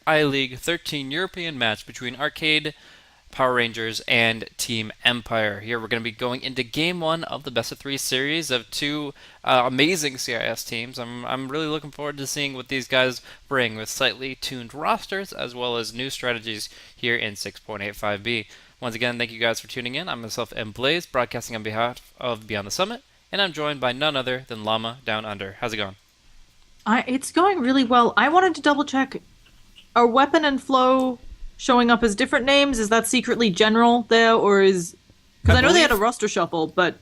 I-League 13 European match between Arcade, Power Rangers, and Team Empire. Here we're going to be going into Game 1 of the Best of 3 series of two amazing CIS teams. I'm really looking forward to seeing what these guys bring with slightly tuned rosters as well as new strategies here in 6.85B. Once again, thank you guys for tuning in. I'm myself, M. Blaze, broadcasting on behalf of Beyond the Summit, and I'm joined by none other than Llama Down Under. How's it going? It's going really well. I wanted to double check. Are Weapon and Flow showing up as different names? Is that secretly General there, or is... I Because I know they had a believe roster shuffle, but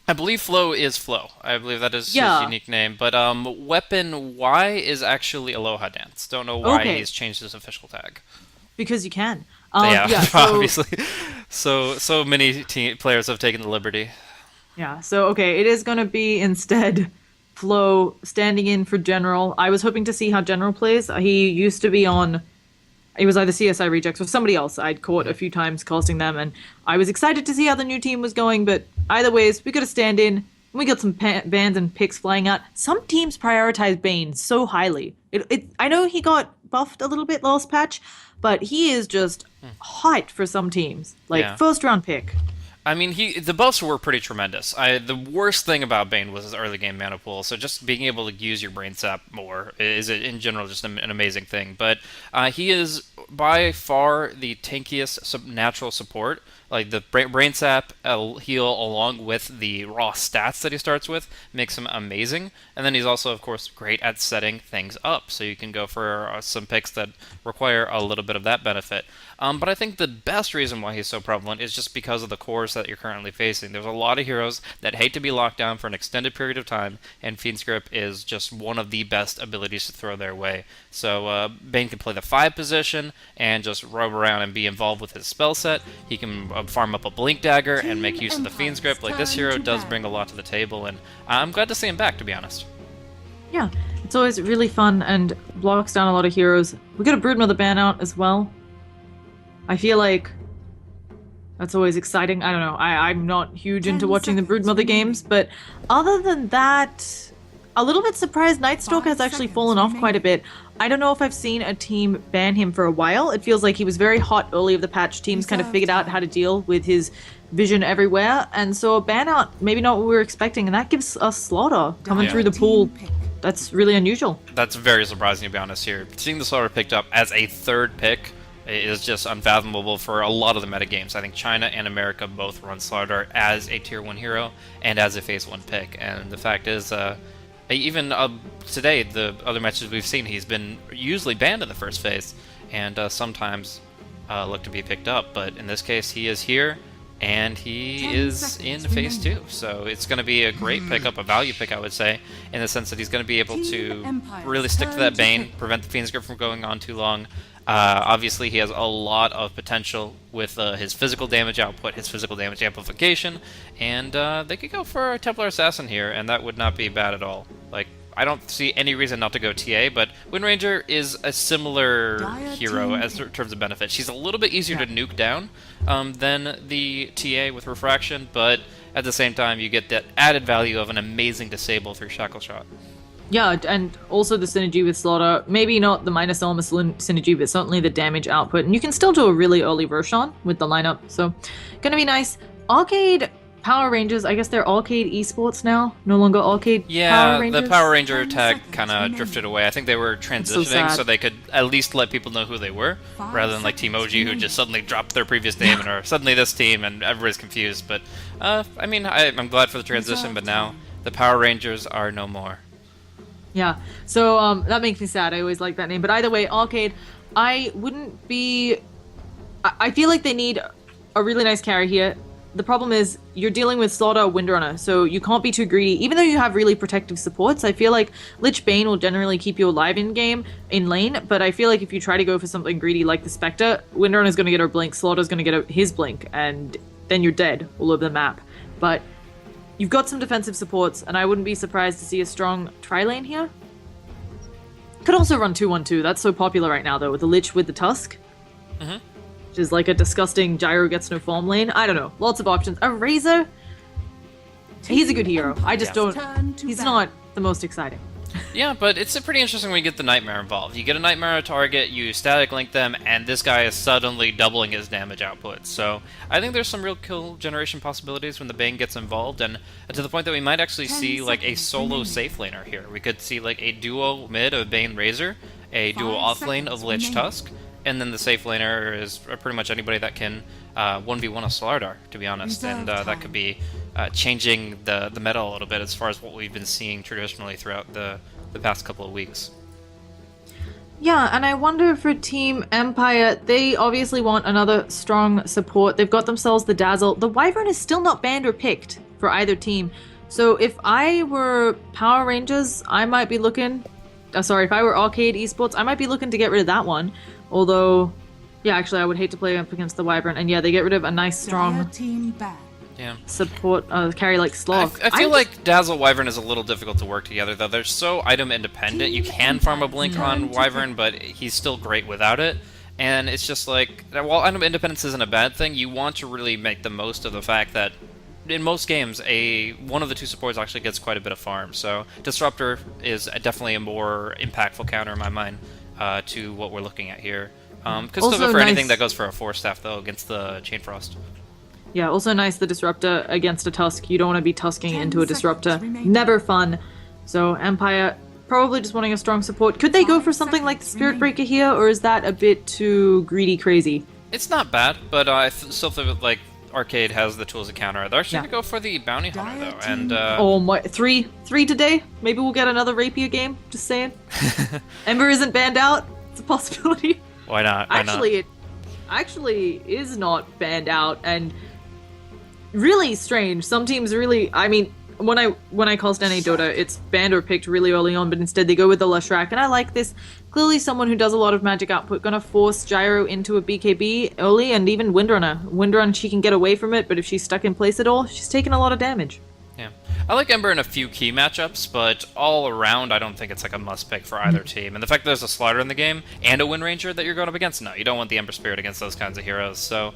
I believe Flo is Flo. I believe that is his yeah. unique name. But Weapon Y is actually Aloha Dance. Don't know why Okay, he's changed his official tag. because you can. Yeah, Yeah, so... obviously. So many players have taken the liberty. Yeah, so okay, it is going to be instead Flo standing in for General. I was hoping to see how General plays. He used to be on... It was either CSI Rejects or somebody else I'd caught a few times casting them, and I was excited to see how the new team was going, but either ways, we got to stand in, and we got some bans and picks flying out. Some teams prioritize Bane so highly. I know he got buffed a little bit last patch, but he is just hot for some teams. Like, Yeah. first round pick. I mean, the buffs were pretty tremendous. The worst thing about Bane was his early game mana pool. So just being able to use your brain sap more is in general just an amazing thing. But he is by far the tankiest natural support. Like the brain sap heal along with the raw stats that he starts with makes him amazing. And then he's also, of course, great at setting things up. So you can go for some picks that require a little bit of that benefit. But I think the best reason why he's so prevalent is just because of the cores that you're currently facing. There's a lot of heroes that hate to be locked down for an extended period of time, and Fiend's Grip is just one of the best abilities to throw their way. So Bane can play the 5 position and just roam around and be involved with his spell set. He can farm up a Blink Dagger and make use of the Fiend's Grip. Like, this hero does bring a lot to the table, and I'm glad to see him back, to be honest. Yeah, it's always really fun and blocks down a lot of heroes. We got a Broodmother ban out as well. I feel like that's always exciting. I don't know. I'm not huge into watching the Broodmother games, but other than that, a little bit surprised Nightstalker has actually fallen off quite a bit. I don't know if I've seen a team ban him for a while. It feels like he was very hot early of the patch. Teams kind of figured out how to deal with his vision everywhere, and so a ban out, maybe not what we were expecting, and that gives us Slaughter coming through the pool. That's really unusual. That's very surprising, to be honest here. Seeing the Slaughter picked up as a third pick is just unfathomable for a lot of the meta games. I think China and America both run Slaughter as a tier 1 hero and as a phase 1 pick. And the fact is, even today, the other matches we've seen, he's been usually banned in the first phase and sometimes look to be picked up. But in this case, he is here and he is in phase 2. So it's going to be a great pickup, a value pick, I would say, in the sense that he's going to be able to really stick to that Bane, prevent the Fiend's Grip from going on too long. Obviously, he has a lot of potential with his physical damage output, his physical damage amplification, and they could go for a Templar Assassin here, and that would not be bad at all. Like, I don't see any reason not to go TA, but Wind Ranger is a similar hero as in terms of benefit. She's a little bit easier to nuke down than the TA with Refraction, but at the same time, you get that added value of an amazing disable through Shackle Shot. Yeah, and also the synergy with Slaughter. Maybe not the minus Elma synergy, but certainly the damage output. And you can still do a really early Roshan with the lineup, so gonna be nice. Arcade Power Rangers, I guess they're Arcade Esports now, no longer Arcade Power Yeah, Rangers. the Power Ranger tag kind of drifted away. I think they were transitioning sad. so they could at least let people know who they were, rather than like Team OG who just suddenly dropped their previous name and are suddenly this team and everybody's confused. But, I mean, I'm glad for the transition, but now the Power Rangers are no more. Yeah, so that makes me sad. I always like that name. But either way, Arcade, I wouldn't be... I feel like they need a really nice carry here. The problem is you're dealing with Slaughter or Windrunner, so you can't be too greedy. Even though you have really protective supports, I feel like Lich Bane will generally keep you alive in game, in lane, but I feel like if you try to go for something greedy like the Spectre, Windrunner's going to get her blink, Slaughter's going to get his blink, and then you're dead all over the map. But you've got some defensive supports, and I wouldn't be surprised to see a strong tri-lane here. Could also run 2-1-2. That's so popular right now, though, with the Lich with the Tusk. Mm-hmm. Which is like a disgusting gyro gets no form lane. I don't know. Lots of options. A Razor, he's a good hero. I just don't... He's not the most exciting. Yeah, but it's pretty interesting when you get the Nightmare involved. You get a Nightmare target, you static link them, and this guy is suddenly doubling his damage output. So I think there's some real kill generation possibilities when the Bane gets involved, and to the point that we might actually see like a solo safe laner here. We could see like a duo mid of Bane Razor, a duo off lane of Lich Tusk, and then the safe laner is pretty much anybody that can 1v1 a Slardar, to be honest, and that could be changing the meta a little bit as far as what we've been seeing traditionally throughout the past couple of weeks. Yeah, and I wonder for Team Empire, they obviously want another strong support. They've got themselves the Dazzle. The Wyvern is still not banned or picked for either team. So if I were Power Rangers, I might be looking... if I were Arcade Esports, I might be looking to get rid of that one. Although, yeah, actually, I would hate to play up against the Wyvern. And yeah, they get rid of a nice, strong support carry like Sloth. I feel like Dazzle Wyvern is a little difficult to work together, though. They're so item independent. You can farm a blink on Wyvern, but he's still great without it. And it's just like, while item independence isn't a bad thing, you want to really make the most of the fact that in most games, one of the two supports actually gets quite a bit of farm. So Disruptor is definitely a more impactful counter in my mind to what we're looking at here. Could still go for anything that goes for a 4-staff, though, against the Chain Frost. Yeah, also nice the Disruptor against a Tusk. You don't want to be Tusking into a Disruptor. Never fun. So Empire probably just wanting a strong support. Could they go for something like the Spirit Breaker here, or is that a bit too greedy crazy? It's not bad, but I still feel like Arcade has the tools to counter it. They're actually going to go for the Bounty Hunter, though. And oh my, three today? Maybe we'll get another Rapier game, just saying. Ember isn't banned out. It's a possibility. Why not? It actually is not banned out, and really strange. Some teams really, I mean, when I call Stanley Dota, it's banned or picked really early on, but instead they go with the Leshrac, and I like this. Clearly someone who does a lot of magic output, gonna force Gyro into a BKB early, and even Windrunner. Windrunner, she can get away from it, but if she's stuck in place at all, she's taking a lot of damage. Yeah. I like Ember in a few key matchups, but all around, I don't think it's like a must-pick for either team. And the fact that there's a Slider in the game, and a Wind Ranger that you're going up against, no, you don't want the Ember Spirit against those kinds of heroes, so...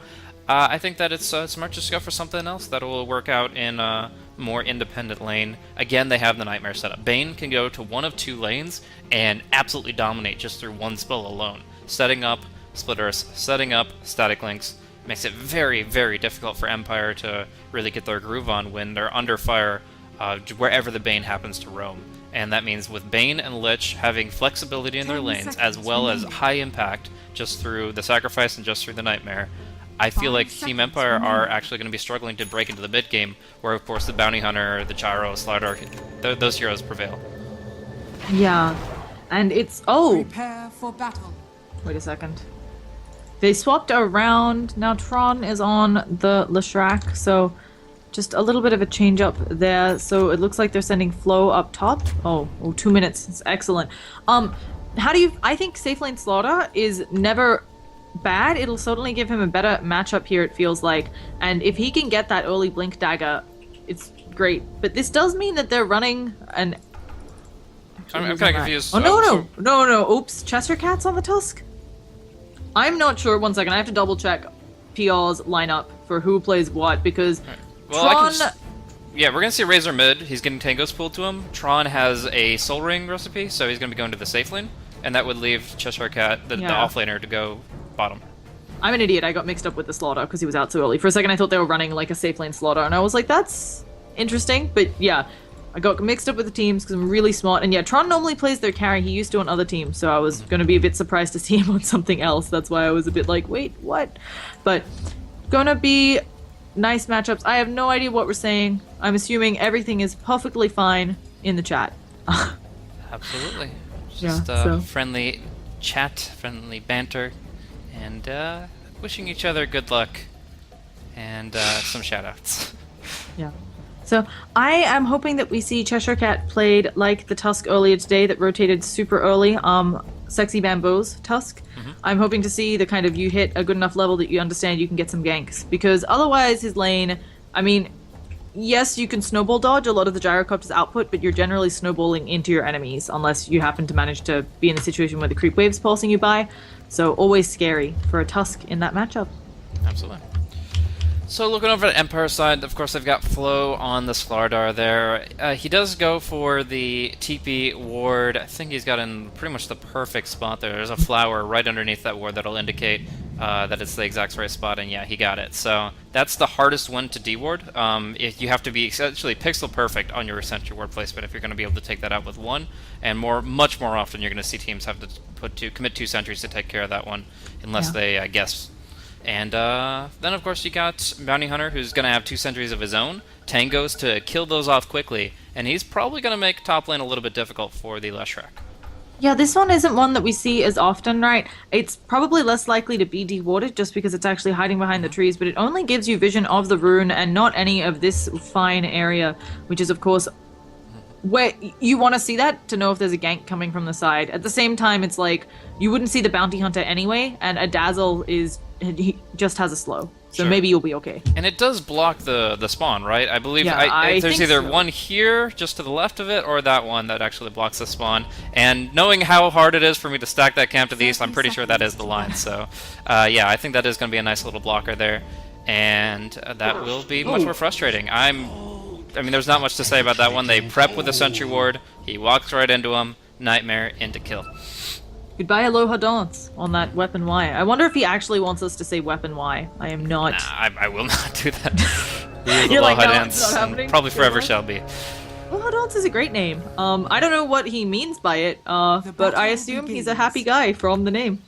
I think that it's smart just to go for something else that will work out in a more independent lane. Again, they have the Nightmare setup. Bane can go to one of two lanes and absolutely dominate just through one spell alone. Setting up Split Earth, setting up Static Links, makes it very, very difficult for Empire to really get their groove on when they're under fire wherever the Bane happens to roam. And that means with Bane and Lich having flexibility in their lanes, as well as high impact just through the Sacrifice and just through the Nightmare, I feel like Team Empire are actually going to be struggling to break into the mid game, where of course the Bounty Hunter, the Gyro, Slider, those heroes prevail. Yeah, and it's Prepare for battle. Wait a second. They swapped around. Now Tron is on the Leshrac, so just a little bit of a change up there. So it looks like they're sending Flow up top. Oh, 2 minutes. It's excellent. I think safe lane Slaughter is never bad. It'll certainly give him a better matchup here, it feels like. And if he can get that early Blink Dagger, it's great. But this does mean that they're running an... I'm kind of confused. Oh, no. Oops. Chester Cat's on the Tusk? I'm not sure. 1 second. I have to double check PR's lineup for who plays what, because Tron... Yeah, we're going to see Razor mid. He's getting Tangos pulled to him. Tron has a Soul Ring recipe, so he's going to be going to the safe lane. And that would leave Cheshire Cat, the offlaner, to go bottom. I'm an idiot. I got mixed up with the Slaughter because he was out so early. For a second, I thought they were running like a safe lane Slaughter, and I was like, that's interesting. But yeah, I got mixed up with the teams because I'm really smart. And yeah, Tron normally plays their carry. He used to on other teams, so I was going to be a bit surprised to see him on something else. That's why I was a bit like, wait, what? But gonna be nice matchups. I have no idea what we're saying. I'm assuming everything is perfectly fine in the chat. Absolutely. Just friendly chat, friendly banter, and wishing each other good luck, and some shoutouts. Yeah. So I am hoping that we see Cheshire Cat played like the Tusk earlier today that rotated super early, Sexy Bamboo's Tusk. Mm-hmm. I'm hoping to see the kind of you hit a good enough level that you understand you can get some ganks, because otherwise his lane, I mean, yes, you can snowball dodge a lot of the Gyrocopter's output, but you're generally snowballing into your enemies unless you happen to manage to be in a situation where the creep wave's pulsing you by. So always scary for a Tusk in that matchup. Absolutely. So looking over at Empire's side, of course they've got Flo on the Slardar there. He does go for the TP ward. I think he's got in pretty much the perfect spot there. There's a flower right underneath that ward that'll indicate that it's the exact right spot, and yeah, he got it. So that's the hardest one to deward. If you have to be essentially pixel perfect on your sentry ward placement if you're going to be able to take that out with one, and much more often you're going to see teams have to commit 2 sentries to take care of that one, unless they guess. And then, of course, you got Bounty Hunter, who's going to have 2 sentries of his own. Tangos to kill those off quickly, and he's probably going to make top lane a little bit difficult for the Leshrac. Yeah, this one isn't one that we see as often, right? It's probably less likely to be dewarded just because it's actually hiding behind the trees, but it only gives you vision of the rune and not any of this fine area, which is, of course, where you want to see that to know if there's a gank coming from the side. At the same time, it's like you wouldn't see the Bounty Hunter anyway, and a Dazzle he just has a slow. So Sure. maybe you'll be okay. And it does block the spawn, right? I believe I there's think either so. one here, just to the left of it, or that one that actually blocks the spawn. And knowing how hard it is for me to stack that camp to the east, I'm pretty sure that is the line. So, yeah, I think that is going to be a nice little blocker there. And that will be much more frustrating. I mean, there's not much to say about that one. They prep with a sentry ward. He walks right into him. Nightmare into kill. Goodbye Aloha Dance on that weapon Y. I wonder if he actually wants us to say weapon Y. I am not. Nah, I will not do that. He is You're like, Aloha no, Dance, it's not and happening. probably forever What? shall be. Aloha Dance is a great name. I don't know what he means by it, but I assume he's a happy guy from the name.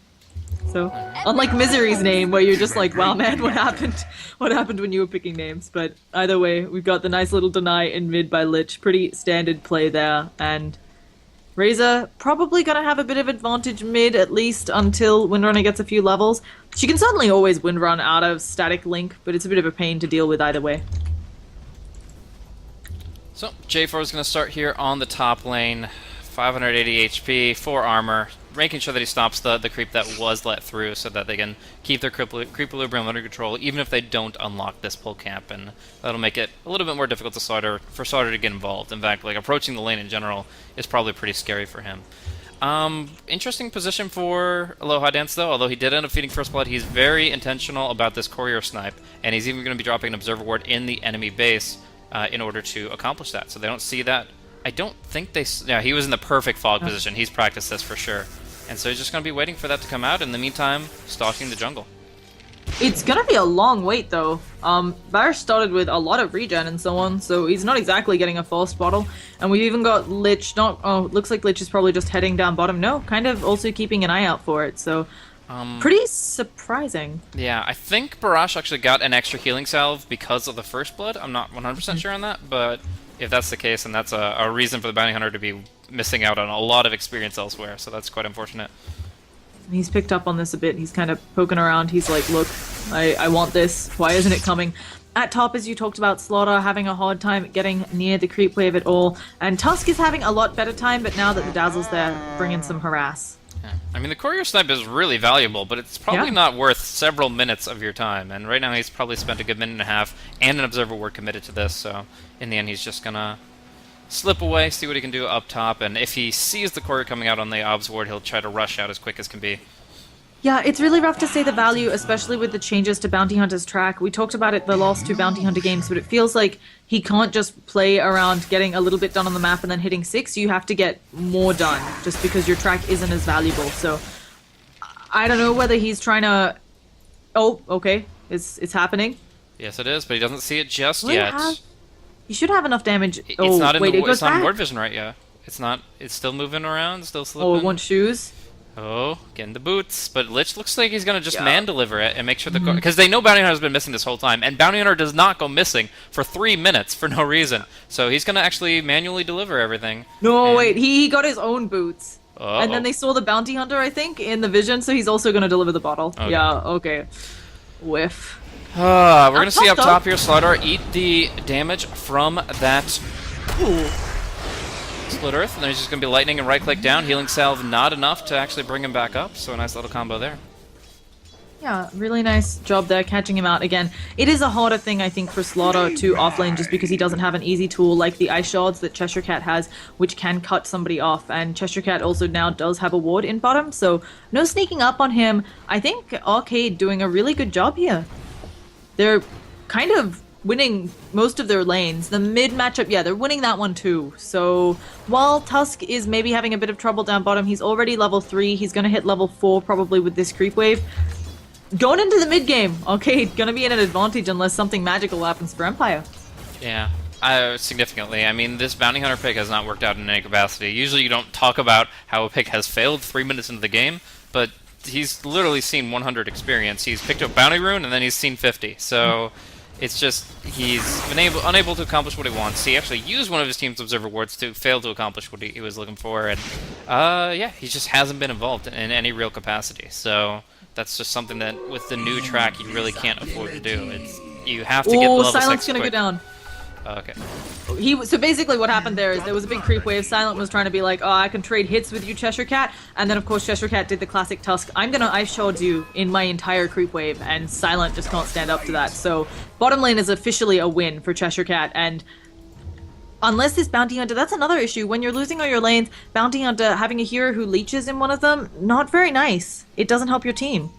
So, unlike Misery's name, where you're just like, wow, man, what happened? What happened when you were picking names? But either way, we've got the nice little deny in mid by Lich. Pretty standard play there, and Razor probably gonna have a bit of advantage mid, at least until Windrunner gets a few levels. She can certainly always Windrun out of Static Link, but it's a bit of a pain to deal with either way. So, J4 is going to start here on the top lane. 580 HP, 4 armor, making sure that he stops the creep that was let through so that they can keep their creep equilibrium under control, even if they don't unlock this pull camp, and that'll make it a little bit more difficult for Slaughter to get involved. In fact, like, approaching the lane in general is probably pretty scary for him. Interesting position for Aloha Dance, though. Although he did end up feeding First Blood, he's very intentional about this courier snipe, and he's even going to be dropping an Observer Ward in the enemy base in order to accomplish that, so they don't see that. I don't think they... Yeah, he was in the perfect fog position. He's practiced this for sure. And so he's just going to be waiting for that to come out. In the meantime, stalking the jungle. It's gonna be a long wait, though. Barish started with a lot of regen and so on, so he's not exactly getting a false bottle. And we've even got Lich looks like Lich is probably just heading down bottom. No, kind of also keeping an eye out for it, so... pretty surprising. Yeah, I think Barash actually got an extra healing salve because of the First Blood. I'm not 100% sure on that, but if that's the case, then that's a reason for the Bounty Hunter to be missing out on a lot of experience elsewhere, so that's quite unfortunate. He's picked up on this a bit. He's kind of poking around. He's like, look, I want this. Why isn't it coming? At top, as you talked about, Slaughter having a hard time getting near the creep wave at all. And Tusk is having a lot better time, but now that the Dazzle's there, bringing some harass. Yeah. I mean, the courier snipe is really valuable, but it's probably not worth several minutes of your time. And right now he's probably spent a good minute and a half and an Observer Ward committed to this, so in the end he's just gonna slip away, see what he can do up top, and if he sees the courier coming out on the Obs Ward, he'll try to rush out as quick as can be. Yeah, it's really rough to say the value, especially with the changes to Bounty Hunter's track. We talked about it the last 2 Bounty Hunter games, but it feels like he can't just play around getting a little bit done on the map and then hitting 6. You have to get more done, just because your track isn't as valuable. So, I don't know whether he's trying to... Oh, okay. It's happening. Yes, it is, but he doesn't see it just Will yet. He should have enough damage. It's Oh, not in wait, it goes it's not in back? ward vision right yet. It's not. It's still moving around, still slipping. Oh, it wants shoes. Oh, getting the boots, but Lich looks like he's gonna just Yeah. man deliver it and make sure the because they know Bounty Hunter's been missing this whole time, and Bounty Hunter does not go missing for 3 minutes for no reason. So he's gonna actually manually deliver everything. No, And- wait, he got his own boots. Uh-oh. And then they saw the Bounty Hunter, I think, in the vision, so he's also going to deliver the bottle. Okay. Yeah, okay. Whiff. We're gonna see up top, top here, Slaughter eat the damage from that Ooh. Split Earth, and then he's just gonna be lightning and right click down, healing salve not enough to actually bring him back up, so a nice little combo there. Yeah, really nice job there, catching him out again. It is a harder thing, I think, for Slaughter to offlane just because he doesn't have an easy tool like the Ice Shards that Cheshire Cat has, which can cut somebody off. And Cheshire Cat also now does have a ward in bottom, so no sneaking up on him. I think Arcade doing a really good job here. They're kind of winning most of their lanes. The mid matchup, yeah, they're winning that one too. So while Tusk is maybe having a bit of trouble down bottom, he's already level 3. He's going to hit level 4 probably with this creep wave. Going into the mid game, okay, gonna be in an advantage unless something magical happens for Empire. Yeah, significantly. I mean, this Bounty Hunter pick has not worked out in any capacity. Usually you don't talk about how a pick has failed 3 minutes into the game, but he's literally seen 100 experience. He's picked up Bounty Rune, and then he's seen 50. So it's just he's been unable to accomplish what he wants. He actually used one of his team's Observer Wards to fail to accomplish what he was looking for, and yeah, he just hasn't been involved in any real capacity. So that's just something that, with the new track, you really can't afford to do. You have to get the level 6 Silent's gonna quick. go down. Okay. So basically what happened there is there was a big creep wave. Silent was trying to be like, oh, I can trade hits with you, Cheshire Cat. And then, of course, Cheshire Cat did the classic Tusk. I showed you in my entire creep wave, and Silent just can't stand up to that. So bottom lane is officially a win for Cheshire Cat. And unless this Bounty Hunter, that's another issue. When you're losing all your lanes, Bounty Hunter, having a hero who leeches in one of them, not very nice. It doesn't help your team.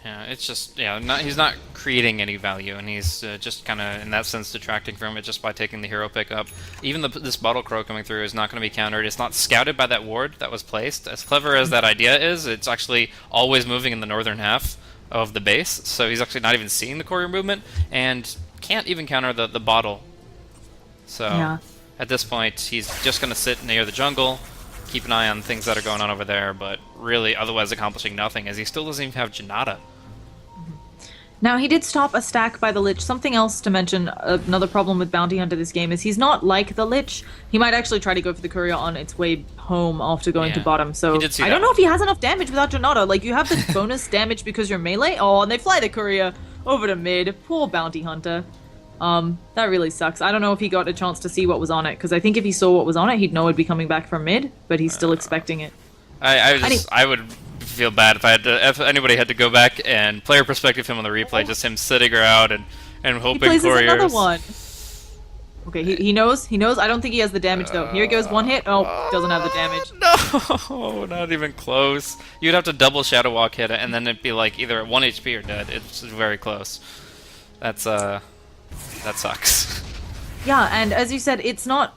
Yeah, it's just, he's not creating any value, and he's just kind of, in that sense, detracting from it just by taking the hero pickup. Even this Bottle Crow coming through is not going to be countered. It's not scouted by that ward that was placed. As clever as that idea is, it's actually always moving in the northern half of the base, so he's actually not even seeing the courier movement, and can't even counter the bottle. So, Yeah. At this point, he's just going to sit near the jungle, keep an eye on things that are going on over there, but really otherwise accomplishing nothing, as he still doesn't even have Janata. Now, he did stop a stack by the Lich. Something else to mention, another problem with Bounty Hunter this game is he's not like the Lich. He might actually try to go for the courier on its way home after going to bottom. So I don't know if he has enough damage without Janata. Like, you have the bonus damage because you're melee. Oh, and they fly the courier over to mid. Poor Bounty Hunter. That really sucks. I don't know if he got a chance to see what was on it, because I think if he saw what was on it, he'd know it'd be coming back from mid, but he's still expecting it. I would feel bad if anybody had to go back and player perspective him on the replay, just him sitting around and hoping He plays couriers. another one. Okay, he knows. I don't think he has the damage though. Here he goes, one hit. Oh, doesn't have the damage. No, not even close. You'd have to double Shadow Walk hit it, and then it'd be like either at 1 HP or dead. It's very close. That sucks. Yeah, and as you said, it's not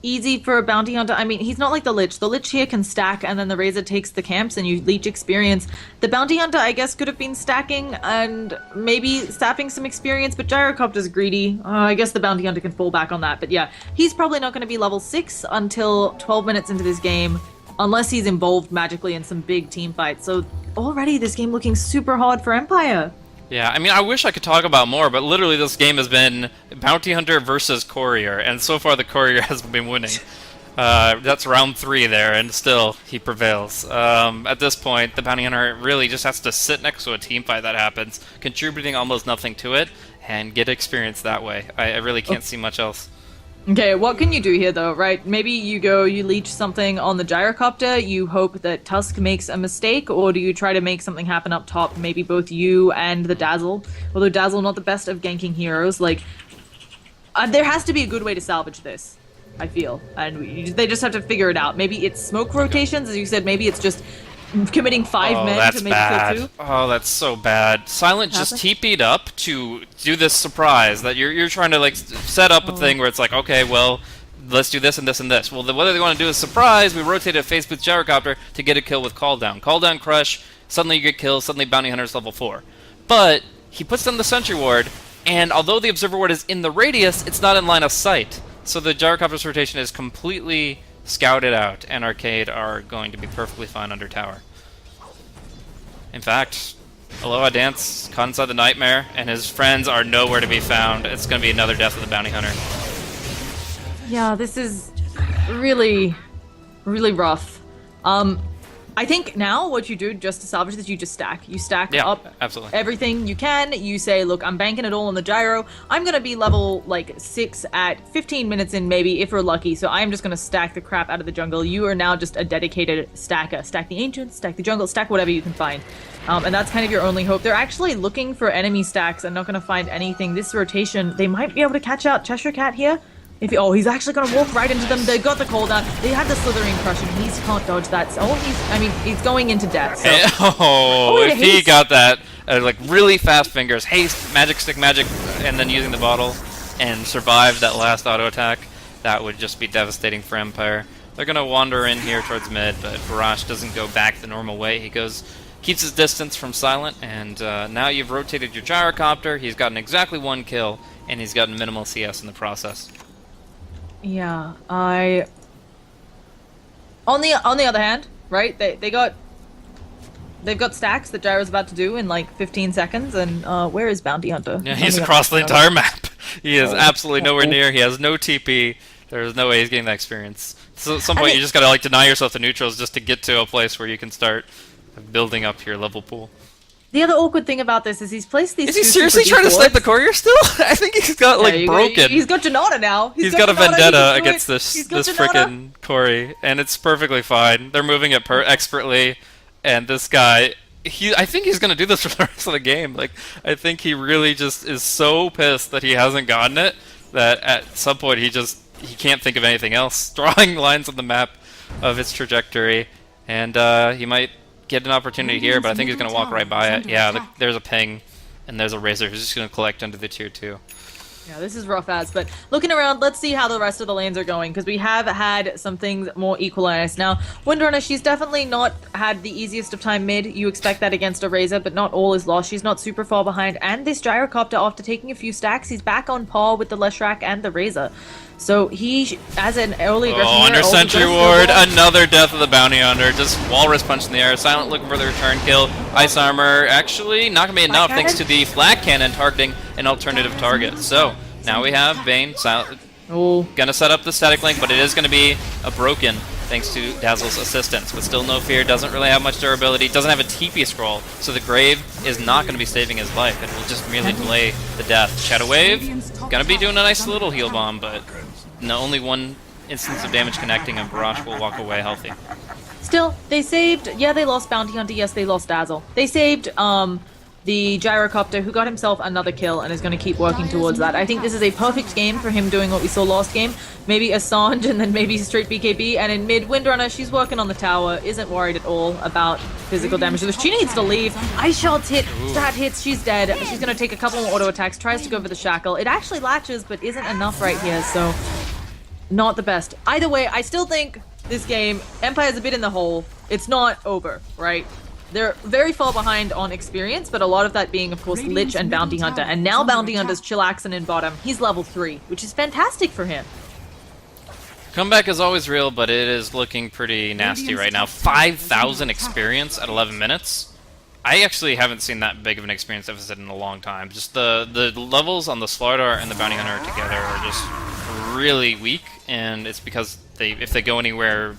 easy for a Bounty Hunter. I mean, he's not like the Lich. The Lich here can stack, and then the Razor takes the camps, and you leech experience. The Bounty Hunter, I guess, could have been stacking and maybe sapping some experience, but Gyrocopter's greedy. I guess the Bounty Hunter can fall back on that. But yeah, he's probably not going to be level 6 until 12 minutes into this game, unless he's involved magically in some big team fights. So already this game looking super hard for Empire. Yeah, I mean, I wish I could talk about more, but literally this game has been Bounty Hunter versus Courier, and so far the Courier has been winning. That's round 3 there, and still he prevails. At this point, the Bounty Hunter really just has to sit next to a team fight that happens, contributing almost nothing to it, and get experience that way. I really can't see much else. Okay, what can you do here though, right? Maybe you leech something on the Gyrocopter, you hope that Tusk makes a mistake, or do you try to make something happen up top, maybe both you and the Dazzle? Although Dazzle not the best of ganking heroes, like, there has to be a good way to salvage this, I feel. And they just have to figure it out. Maybe it's smoke rotations, as you said, maybe it's just committing 5 men to maybe kill 2. Oh, that's so bad. Silent just TP'd up to do this surprise that you're trying to like set up a thing where it's like, okay, well, let's do this and this and this. Well, what they want to do is surprise. We rotate a face boost Gyrocopter to get a kill with call down. Call down, crush. Suddenly you get kills. Suddenly Bounty Hunter's level 4. But he puts down the Sentry Ward, and although the Observer Ward is in the radius, it's not in line of sight. So the Gyrocopter's rotation is completely scouted out, and Arcade are going to be perfectly fine under tower. In fact, Aloha Dance caught inside the Nightmare, and his friends are nowhere to be found. It's going to be another death of the Bounty Hunter. Yeah, this is really, really rough. I think now what you do just to salvage this, you just stack. You stack up absolutely everything you can. You say, look, I'm banking it all on the gyro. I'm going to be level, like, 6 at 15 minutes in, maybe, if we're lucky. So I'm just going to stack the crap out of the jungle. You are now just a dedicated stacker. Stack the Ancients, stack the jungle, stack whatever you can find. And that's kind of your only hope. They're actually looking for enemy stacks and not going to find anything. This rotation, they might be able to catch out Cheshire Cat here. He's actually going to walk right into them. They got the cooldown. They had the Slithering Crush, and he can't dodge that. So, he's going into death. So. If he got that, like really fast fingers, haste, magic stick, magic, and then using the bottle and survive that last auto attack. That would just be devastating for Empire. They're gonna wander in here towards mid, but Barash doesn't go back the normal way. He keeps his distance from Silent, and now you've rotated your gyrocopter. He's gotten exactly 1 kill, and he's gotten minimal CS in the process. Yeah, on the other hand, right? They've got stacks that Gyro's about to do in like 15 seconds, and where is Bounty Hunter? Yeah, he's across the entire map. He is absolutely nowhere near. He has no TP. There's no way he's getting that experience. So at some point, you just gotta like deny yourself the neutrals just to get to a place where you can start building up your level pool. The other awkward thing about this is he's placed these. Is he seriously trying to snipe the courier still? I think he's got like broken. He's got Janata now. He's got a vendetta against this freaking Corey, and it's perfectly fine. They're moving it expertly, and this guy, I think he's gonna do this for the rest of the game. Like, I think he really just is so pissed that he hasn't gotten it that at some point he can't think of anything else. Drawing lines on the map of its trajectory, and he might get an opportunity here, but I think he's going to walk right by it. Yeah, there's a ping, and there's a Razor who's just going to collect under the tier 2. Yeah, this is rough as, but looking around, let's see how the rest of the lanes are going, because we have had some things more equalized. Now, Windrunner, she's definitely not had the easiest of time mid. You expect that against a Razor, but not all is lost. She's not super far behind, and this Gyrocopter, after taking a few stacks, he's back on par with the Leshrac and the Razor. So he, as an early aggressive under Sentry Ward, another death of the Bounty Hunter. Just Walrus punch in the air. Silent looking for the return kill. Ice Armor, actually not going to be enough thanks to the Flat Cannon targeting an alternative target. So now we have Bane, Silent, gonna set up the static link, but it is going to be a broken thanks to Dazzle's assistance. But still no fear, doesn't really have much durability, doesn't have a TP scroll, so the Grave is not going to be saving his life. It will just merely delay the death. Shadow Wave, gonna be doing a nice little heal bomb, but no, only 1 instance of damage connecting, and Barash will walk away healthy. Still, they saved, yeah, they lost Bounty Hunter, yes, they lost Dazzle. They saved, the Gyrocopter, who got himself another kill and is going to keep working towards that. I think this is a perfect game for him doing what we saw last game. Maybe Assange and then maybe straight BKB, and in mid, Windrunner, she's working on the tower, isn't worried at all about physical damage. She needs to leave. Ice shots hit, stat hits, she's dead. She's going to take a couple more auto attacks, tries to go for the shackle. It actually latches, but isn't enough right here, so not the best. Either way, I still think this game, Empire's a bit in the hole. It's not over, right? They're very far behind on experience, but a lot of that being, of course, Lich and Bounty Hunter. And now Bounty Hunter's chillaxing in bottom. He's level 3, which is fantastic for him. Comeback is always real, but it is looking pretty nasty right now. 5,000 experience at 11 minutes. I actually haven't seen that big of an experience deficit in a long time. Just the levels on the Slardar and the Bounty Hunter together are just really weak, and it's because if they go anywhere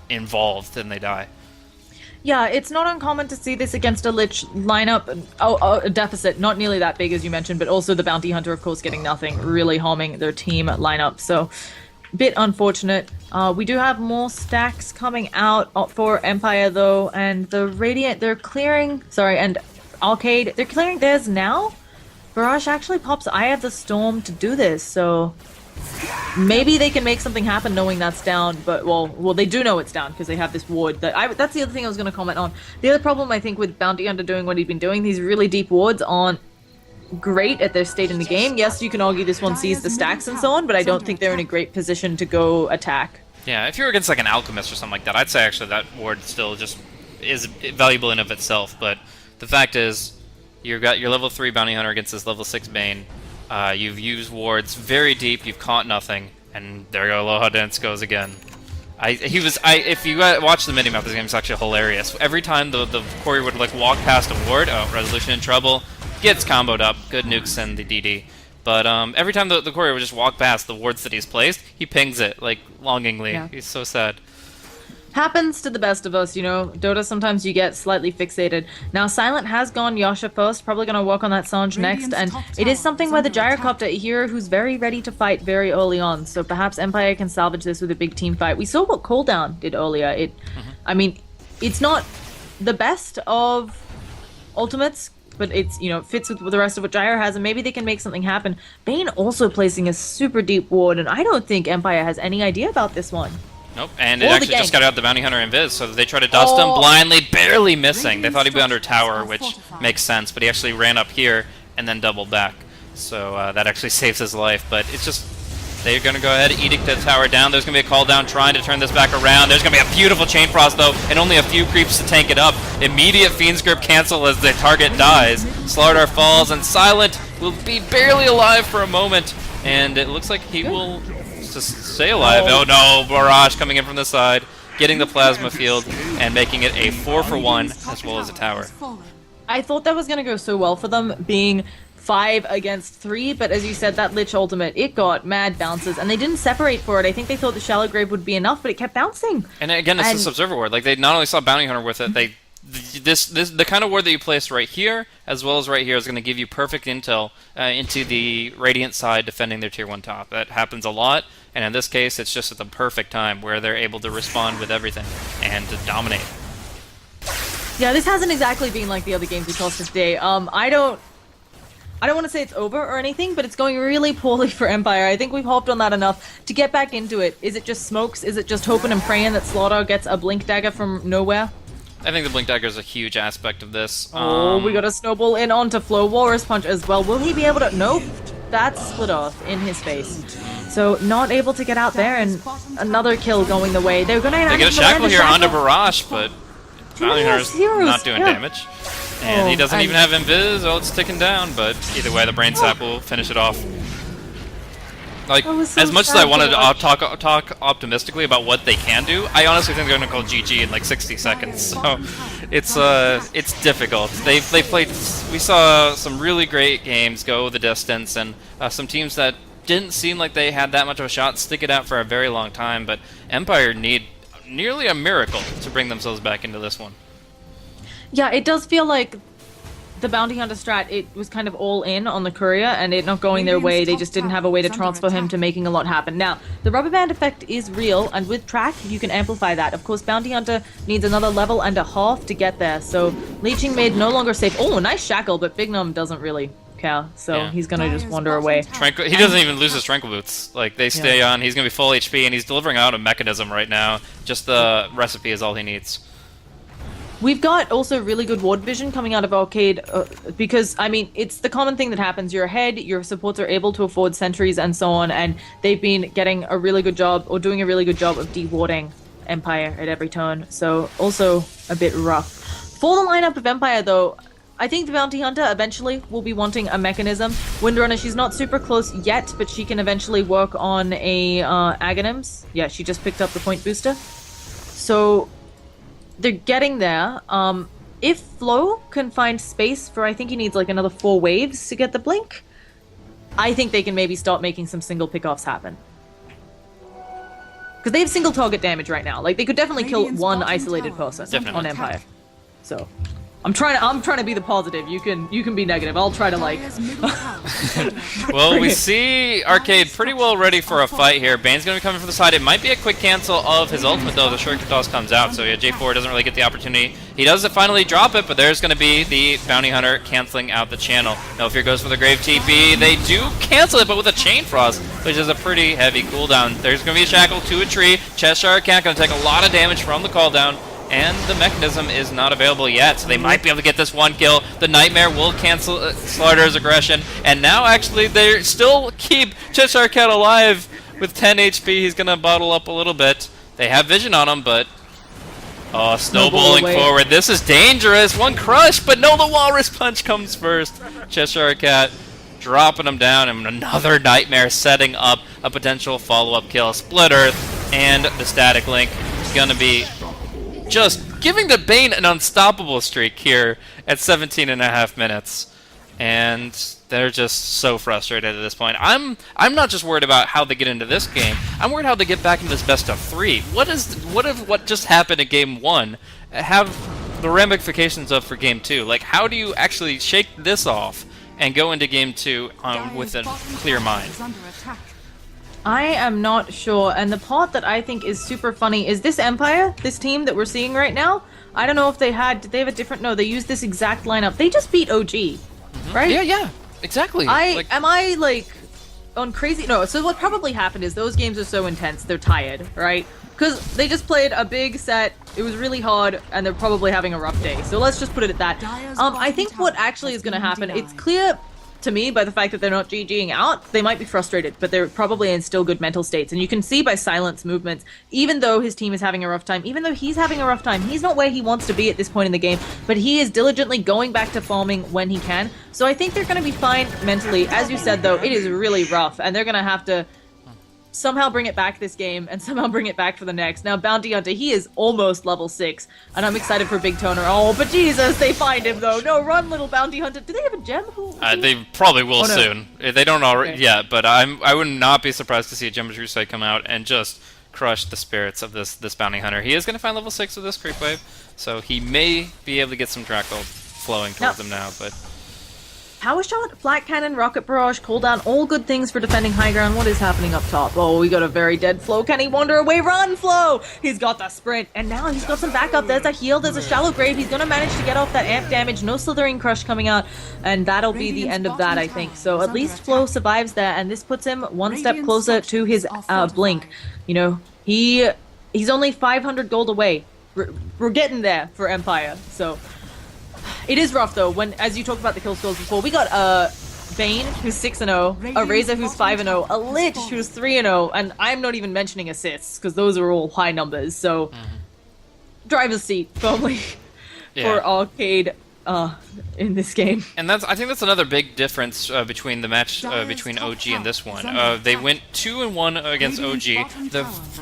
involved, then they die. Yeah, it's not uncommon to see this against a Lich lineup. A deficit, not nearly that big as you mentioned, but also the Bounty Hunter, of course, getting nothing, really harming their team lineup. So, bit unfortunate. We do have more stacks coming out for Empire, though, and the Radiant, they're clearing... Sorry, and Arcade, they're clearing theirs now? Barash actually pops Eye of the Storm to do this, so... Maybe they can make something happen knowing that's down, but, well, they do know it's down because they have this ward. That's the other thing I was going to comment on. The other problem, I think, with Bounty Hunter doing what he's been doing, these really deep wards aren't great at their state in the game. Yes, you can argue this one sees the stacks and so on, but I don't think they're in a great position to go attack. Yeah, if you're against, like, an Alchemist or something like that, I'd say, actually, that ward still just is valuable in of itself, but the fact is, you've got your level 3 Bounty Hunter against this level 6 Bane. You've used wards very deep, you've caught nothing, and there you go, Aloha Dance goes again. If you watch the minimap, this game is actually hilarious. Every time the courier would like walk past a ward, Resolution in trouble, gets comboed up, good nukes and the DD. But every time the courier would just walk past the wards that he's placed, he pings it, like, longingly. Yeah. He's so sad. Happens to the best of us, you know. Dota, sometimes you get slightly fixated. Now, Silent has gone Yasha first, probably going to work on that Sange next, and it is something where the Gyrocopter, a hero who's very ready to fight very early on, so perhaps Empire can salvage this with a big team fight. We saw what Cooldown did earlier. I mean, it's not the best of ultimates, but it's, you know, it fits with the rest of what Gyro has, and maybe they can make something happen. Bane also placing a super deep ward, and I don't think Empire has any idea about this one. Nope, and it Or the actually just gank. got out the Bounty Hunter Invis, so they tried to dust him blindly, barely missing. They thought he'd be under tower, which makes sense, but he actually ran up here and then doubled back. So that actually saves his life, but it's just... They're going to go ahead, edict the tower down. There's going to be a call down trying to turn this back around. There's going to be a beautiful Chain Frost, though, and only a few creeps to tank it up. Immediate Fiend's Grip cancel as the target dies. Slardar falls, and Silent will be barely alive for a moment. And it looks like he will just stay alive. Oh no, Barrage coming in from the side, getting the Plasma Field, and making it a 4-for-1, as well as a tower. I thought that was going to go so well for them, being 5 against 3, but as you said, that Lich ultimate, it got mad bounces, and they didn't separate for it. I think they thought the Shallow Grave would be enough, but it kept bouncing. And again, it's this Observer Ward. Like, they not only saw Bounty Hunter with it, the kind of ward that you place right here, as well as right here, is going to give you perfect intel into the Radiant side defending their Tier 1 top. That happens a lot, and in this case, it's just at the perfect time where they're able to respond with everything and to dominate. Yeah, this hasn't exactly been like the other games we saw today. I don't want to say it's over or anything, but it's going really poorly for Empire. I think we've hopped on that enough to get back into it. Is it just smokes? Is it just hoping and praying that Slardar gets a Blink Dagger from nowhere? I think the Blink Dagger is a huge aspect of this. Oh, we got a snowball in onto Flow Walrus Punch as well. Will he be able to... Nope. That's split off in his face. So not able to get out there, and another kill going the way. They're going to... They get a Shackle here onto Barrage, but Bounty Hunter's not doing damage. And he doesn't even have Invis. Oh, it's ticking down, but either way, the Brain Sap will finish it off. Like, as much as I wanted to talk optimistically about what they can do, I honestly think they're going to call GG in like 60 seconds. So it's difficult. They played. We saw some really great games go the distance, and some teams that didn't seem like they had that much of a shot stick it out for a very long time. But Empire need nearly a miracle to bring themselves back into this one. Yeah, it does feel like the Bounty Hunter strat, it was kind of all in on the Courier, and it not going their way. They just didn't have a way to transfer him to making a lot happen. Now, the rubber band effect is real, and with track, you can amplify that. Of course, Bounty Hunter needs another level and a half to get there, so Leeching Maid no longer safe. Oh, nice Shackle, but Big Gnome doesn't really care, so he's gonna just wander away. He doesn't even lose his Tranquil Boots. Like, they stay on, he's gonna be full HP, and he's delivering out a mechanism right now. Just the recipe is all he needs. We've got also really good ward vision coming out of Arcade, because, I mean, it's the common thing that happens. You're ahead, your supports are able to afford sentries and so on, and they've been getting a really good job, or doing a really good job of de-warding Empire at every turn, so also a bit rough. For the lineup of Empire, though, I think the Bounty Hunter eventually will be wanting a mechanism. Windrunner, she's not super close yet, but she can eventually work on a Aghanims. Yeah, she just picked up the point booster. So they're getting there. If Flo can find space for, I think he needs like another 4 waves to get the blink, I think they can maybe start making some single pickoffs happen. Because they have single target damage right now. Like, they could definitely kill one isolated person on Empire. So I'm trying to be the positive. You can be negative. I'll try to like. Well, we see Arcade pretty well ready for a fight here. Bane's gonna be coming from the side. It might be a quick cancel of his ultimate though. The Shuriken Toss comes out, so yeah, J4 doesn't really get the opportunity. He does finally drop it, but there's gonna be the Bounty Hunter canceling out the channel. No Fear goes for the Grave TP. They do cancel it, but with a Chain Frost, which is a pretty heavy cooldown. There's gonna be a Shackle to a tree. Cheshire Cat gonna take a lot of damage from the cooldown. And the mechanism is not available yet, so they might be able to get this one kill. The Nightmare will cancel Slardar's aggression, and now actually they still keep Cheshire Cat alive with 10 HP. He's gonna bottle up a little bit. They have vision on him, but snowballing forward. This is dangerous. One crush, but no, the Walrus Punch comes first. Cheshire Cat dropping him down, and another Nightmare setting up a potential follow-up kill. Split Earth and the Static Link is gonna be just giving the Bane an unstoppable streak here at 17.5 minutes. And they're just so frustrated at this point. I'm not just worried about how they get into this game. I'm worried how they get back into this best of 3. What if what just happened in game 1 have the ramifications of for game 2? Like, how do you actually shake this off and go into game 2 with a clear mind? I am not sure, and the part that I think is super funny is this Empire, this team that we're seeing right now. I don't know if did they have a different, no, they used this exact lineup. They just beat OG, right? Yeah, exactly. Am I like on crazy? No, so what probably happened is those games are so intense, they're tired, right? because they just played a big set. It was really hard, and they're probably having a rough day. So let's just put it at that. I think what actually is going to happen, it's clear to me by the fact that they're not GGing out, they might be frustrated, but they're probably in still good mental states. And you can see by Silent's movements, even though his team is having a rough time, even though he's having a rough time, he's not where he wants to be at this point in the game, but he is diligently going back to farming when he can. So I think they're going to be fine mentally. As you said, though, it is really rough, and they're going to have to somehow bring it back this game and somehow bring it back for the next. Now, Bounty Hunter, he is almost level 6, and I'm excited for Big Toner. Oh, but Jesus, they find him, though. No, run, little Bounty Hunter. Do they have a gem? They probably will Oh, no. soon. They don't already yet, but I would not be surprised to see a Gem of Crusade come out and just crush the spirits of this Bounty Hunter. He is going to find level 6 with this creep wave, so he may be able to get some Drac Gold flowing towards him now, but... Power Shot, Flat Cannon, Rocket Barrage, Cooldown, all good things for defending high ground. What is happening up top? Oh, we got a very dead Flow. Can he wander away? Run, Flow! He's got the sprint, and now he's got some backup. There's a heal, there's a Shallow Grave. He's gonna manage to get off that amp damage. No Slithering Crush coming out, and that'll be the end of that, I think. So at least Flow survives there, and this puts him one step closer to his Blink. You know, he's only 500 gold away. We're getting there for Empire, so... It is rough though, when, as you talked about the kill scores before, we got Vayne, who's 6-0, a Razor, who's 5-0, a Lich, who's 3-0, and I'm not even mentioning assists, because those are all high numbers, so... Driver's seat, firmly, for Arcade in this game. And I think that's another big difference between the match between OG and this one. They went 2-1 against OG.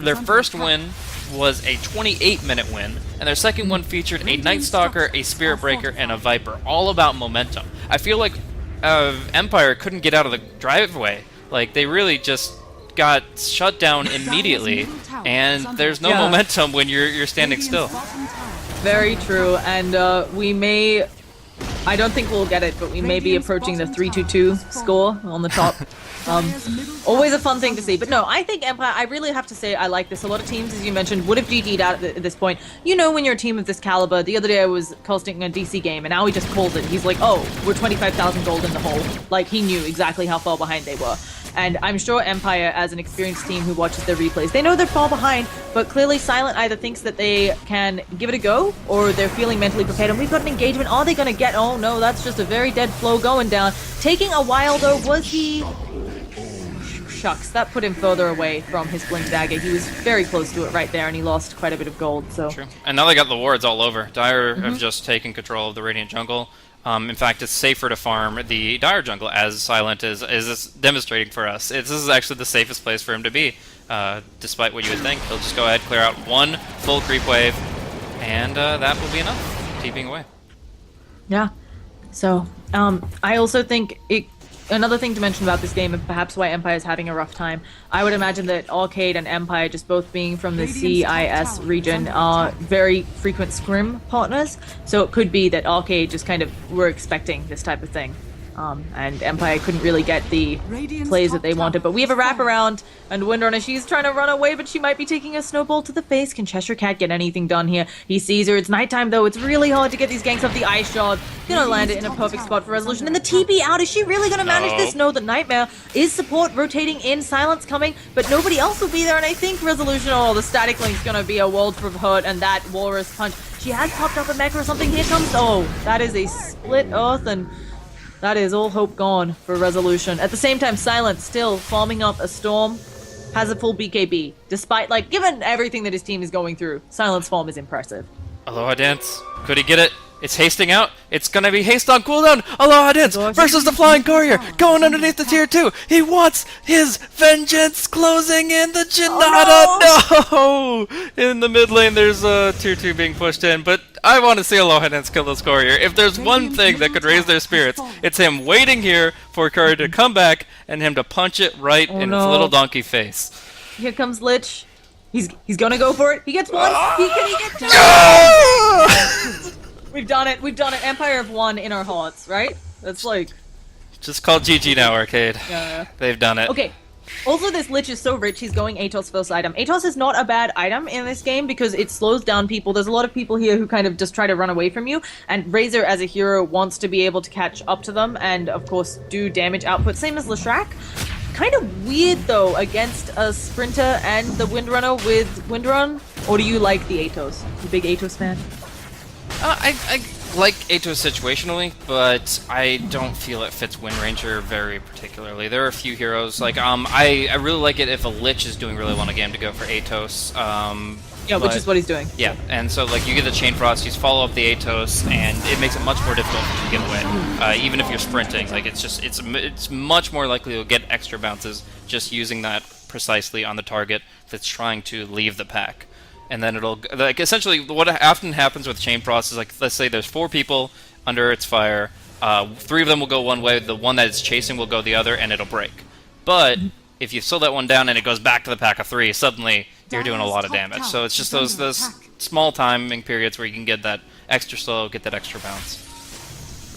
Their first win was a 28-minute win, and their second one featured a Night Stalker, a Spirit Breaker, and a Viper, all about momentum. I feel like Empire couldn't get out of the driveway. Like, they really just got shut down immediately, and there's no momentum when you're standing still. Very true, and we may... I don't think we'll get it, but we may be approaching the 3-2-2 score on the top. Always a fun thing to see. But no, I think Empire, I really have to say I like this. A lot of teams, as you mentioned, would have GG'd out at this point. You know, when you're a team of this caliber, the other day I was casting a DC game, and now he just calls it. He's like, oh, we're 25,000 gold in the hole. Like, he knew exactly how far behind they were. And I'm sure Empire, as an experienced team who watches their replays, they know they're far behind, but clearly Silent either thinks that they can give it a go, or they're feeling mentally prepared, and we've got an engagement. Are they going to get... Oh, no, that's just a very dead Flow going down. Taking a while, though, was he... Shucks, that put him further away from his Blink Dagger. He was very close to it right there, and he lost quite a bit of gold, so... True. And now they got the wards all over. Dire have just taken control of the Radiant jungle. In fact, it's safer to farm the Dire jungle, as Silent is demonstrating for us. This is actually the safest place for him to be, despite what you would think. He'll just go ahead, clear out one full creep wave, and that will be enough, TPing away. Yeah. So, I also think another thing to mention about this game, and perhaps why Empire is having a rough time, I would imagine that Arcade and Empire, just both being from the CIS region, are very frequent scrim partners. So it could be that Arcade just kind of were expecting this type of thing. And Empire couldn't really get the plays that they wanted. But we have a wraparound, and Windrunner, she's trying to run away, but she might be taking a snowball to the face. Can Cheshire Cat get anything done here? He sees her. It's nighttime, though. It's really hard to get these ganks off the Ice Shard. Gonna land it in a perfect spot for Resolution. And the TP out. Is she really gonna manage this? No, the Nightmare is support rotating in. Silence coming, but nobody else will be there. And I think Resolution, the Static Link's gonna be a world of hurt, and that Walrus Punch. She has popped up a mech or something. Here comes... Oh, that is a split earth, and... that is all hope gone for Resolution. At the same time, Silent still farming up a Storm, has a full BKB. Despite, given everything that his team is going through, Silent's farm is impressive. Aloha Dance. Could he get it? It's hasting out. It's gonna be haste on cooldown. Aloha Dance versus the Flying Courier. Going underneath the tier 2. He wants his vengeance closing in the Janata. Oh, no! In the mid lane, there's a tier 2 being pushed in, but I want to see Aloha Dance kill this Courier. If there's one thing that could raise their spirits, it's him waiting here for Courier to come back and him to punch it right in its little donkey face. Here comes Lich. He's gonna go for it. He gets one. He get two. We've done it. We've done it. Empire have won in our hearts, right? That's just called GG now, Arcade. Yeah. They've done it. Okay. Also, this Lich is so rich, he's going Atos first item. Atos is not a bad item in this game because it slows down people. There's a lot of people here who kind of just try to run away from you, and Razor as a hero wants to be able to catch up to them and, of course, do damage output. Same as Leshrac. kind of weird though against a Sprinter and the Windrunner with Windrun. Or do you like the Atos? You a big Atos fan? I like Atos situationally, but I don't feel it fits Wind Ranger very particularly. There are a few heroes, like, I really like it if a Lich is doing really well in a game to go for Atos. Yeah, which is what he's doing. Yeah, and so, like, you get the Chain Frost, you follow up the Atos, and it makes it much more difficult to get away, even if you're sprinting. Like, it's much more likely to get extra bounces just using that precisely on the target that's trying to leave the pack. And then it'll, like, essentially what often happens with Chain Frost is, like, let's say there's 4 people under its fire, 3 of them will go one way, the one that it's chasing will go the other, and it'll break. But if you slow that one down and it goes back to the pack of 3, suddenly you're doing a lot of damage. So it's just those small timing periods where you can get that extra slow, get that extra bounce.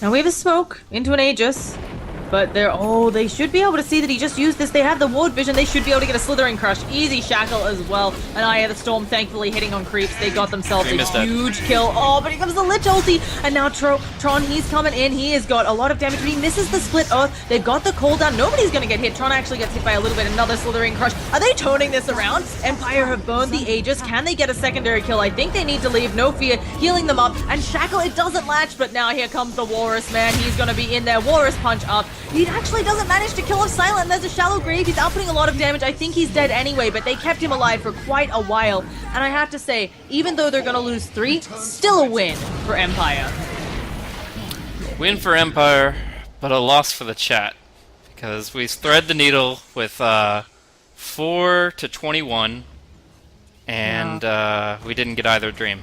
Now we have a smoke into an Aegis, but they should be able to see that he just used this. They have the ward vision. They should be able to get a Slithering Crush. Easy Shackle as well. And Eye of the Storm thankfully hitting on creeps. They got themselves a huge kill. Oh, but here comes the Lich ulti. And now Tron, he's coming in. He has got a lot of damage, but he misses the Split Earth. They've got the cooldown. Nobody's going to get hit. Tron actually gets hit by a little bit. Another Slithering Crush. Are they toning this around? Empire have burned the Aegis. Can they get a secondary kill? I think they need to leave. No fear. Healing them up. And Shackle, it doesn't latch, but now here comes the Walrus, man. He's going to be in there. Walrus punch up. He actually doesn't manage to kill off Silent. There's a shallow grave. He's outputting a lot of damage. I think he's dead anyway, but they kept him alive for quite a while. And I have to say, even though they're going to lose 3, still a win for Empire. Win for Empire, but a loss for the chat. Because we thread the needle with 4 to 21, and we didn't get either dream.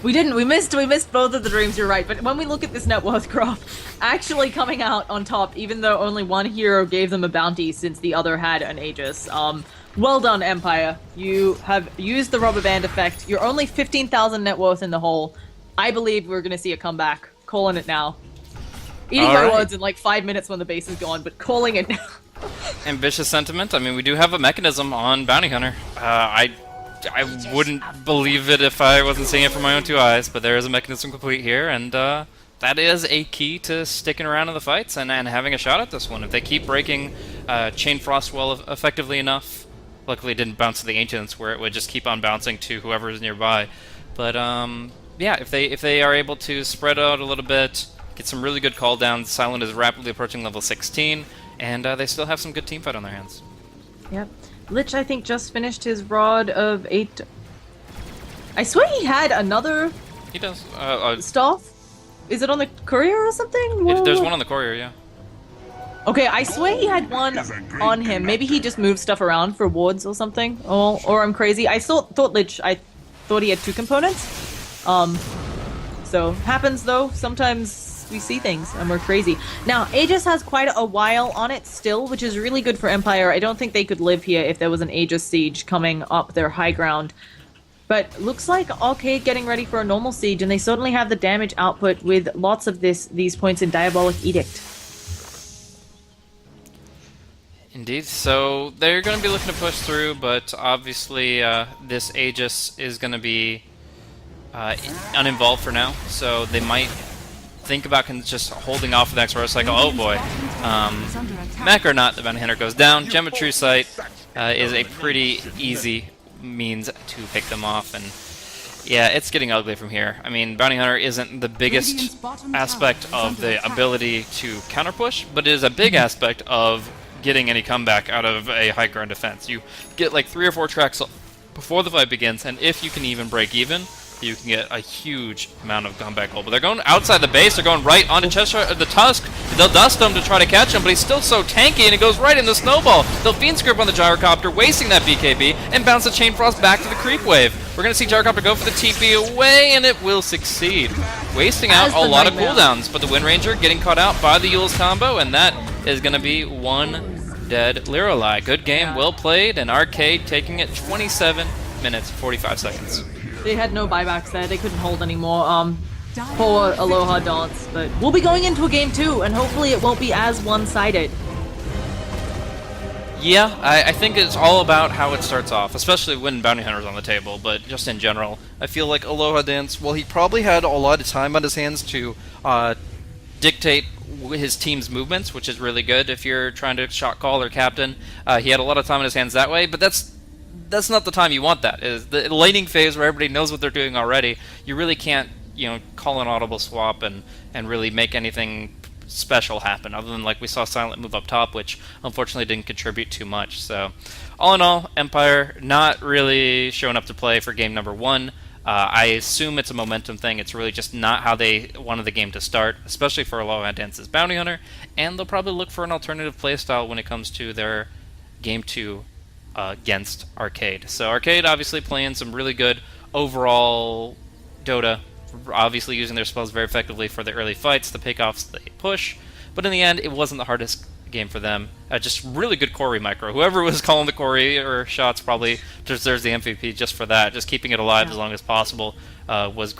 We didn't. We missed both of the dreams, you're right. But when we look at this net worth graph, actually coming out on top, even though only one hero gave them a bounty since the other had an Aegis. Well done, Empire. You have used the rubber band effect. You're only 15,000 net worth in the hole. I believe we're going to see a comeback. Calling it now. Eating my words in like 5 minutes when the base is gone, but calling it now. Ambitious sentiment. I mean, we do have a mechanism on Bounty Hunter. I wouldn't believe it if I wasn't seeing it from my own 2 eyes, but there is a mechanism complete here, and that is a key to sticking around in the fights and having a shot at this one. If they keep breaking Chain Frost well effectively enough, luckily it didn't bounce to the Ancients where it would just keep on bouncing to whoever is nearby. But yeah, if they are able to spread out a little bit, get some really good call downs, Silent is rapidly approaching level 16, and they still have some good teamfight on their hands. Yep. Lich, I think, just finished his Rod of 8. I swear he had another... He does. Staff? Is it on the courier or something? There's one on the courier, yeah. Okay, I swear he had one on him. Maybe he just moved stuff around for wards or something. Or I'm crazy. I thought Lich, I thought he had 2 components. So, happens though. Sometimes we see things and we're crazy. Now, Aegis has quite a while on it still, which is really good for Empire. I don't think they could live here if there was an Aegis siege coming up their high ground. But looks like Arcade getting ready for a normal siege, and they certainly have the damage output with lots of these points in Diabolic Edict. Indeed. So they're going to be looking to push through, but obviously this Aegis is going to be uninvolved for now, so they might think about just holding off the next row cycle. Oh boy. Mech or not, the Bounty Hunter goes down. Gem of True Sight is a pretty easy means to pick them off, and yeah, it's getting ugly from here. I mean, Bounty Hunter isn't the biggest aspect of the ability to counter push, but it is a big aspect of getting any comeback out of a high ground defense. You get like 3 or 4 tracks before the fight begins, and if you can even break even, you can get a huge amount of comeback gold. But they're going outside the base, they're going right onto the Tusk. They'll dust him to try to catch him, but he's still so tanky, and it goes right in the snowball. They'll Fiend's Grip on the Gyrocopter, wasting that BKB, and bounce the Chain Frost back to the creep wave. We're going to see Gyrocopter go for the TP away, and it will succeed. Wasting out a lot of cooldowns, but the Wind Ranger getting caught out by the Yule's combo, and that is going to be one dead Lirelai. Good game, well played, and Arcade taking it 27 minutes, 45 seconds. They had no buybacks there. They couldn't hold anymore. Poor Aloha Dance. But we'll be going into a game 2, and hopefully it won't be as one-sided. Yeah, I think it's all about how it starts off, especially when Bounty Hunter's on the table, but just in general. I feel like Aloha Dance, well, he probably had a lot of time on his hands to dictate his team's movements, which is really good if you're trying to shot call or captain. He had a lot of time in his hands that way, but that's not the time you want that. Is the laning phase where everybody knows what they're doing already. You really can't, call an audible swap and really make anything special happen, other than like we saw Silent move up top, which unfortunately didn't contribute too much. So all in all, Empire not really showing up to play for game number 1. I assume it's a momentum thing. It's really just not how they wanted the game to start, especially for Aloha Dance's Bounty Hunter, and they'll probably look for an alternative playstyle when it comes to their game 2 against Arcade. So Arcade obviously playing some really good overall Dota, obviously using their spells very effectively for the early fights, the pickoffs they push, but in the end it wasn't the hardest game for them. Just really good Corey micro. Whoever was calling the Corey or shots probably deserves the MVP just for that. Just keeping it alive as long as possible was great.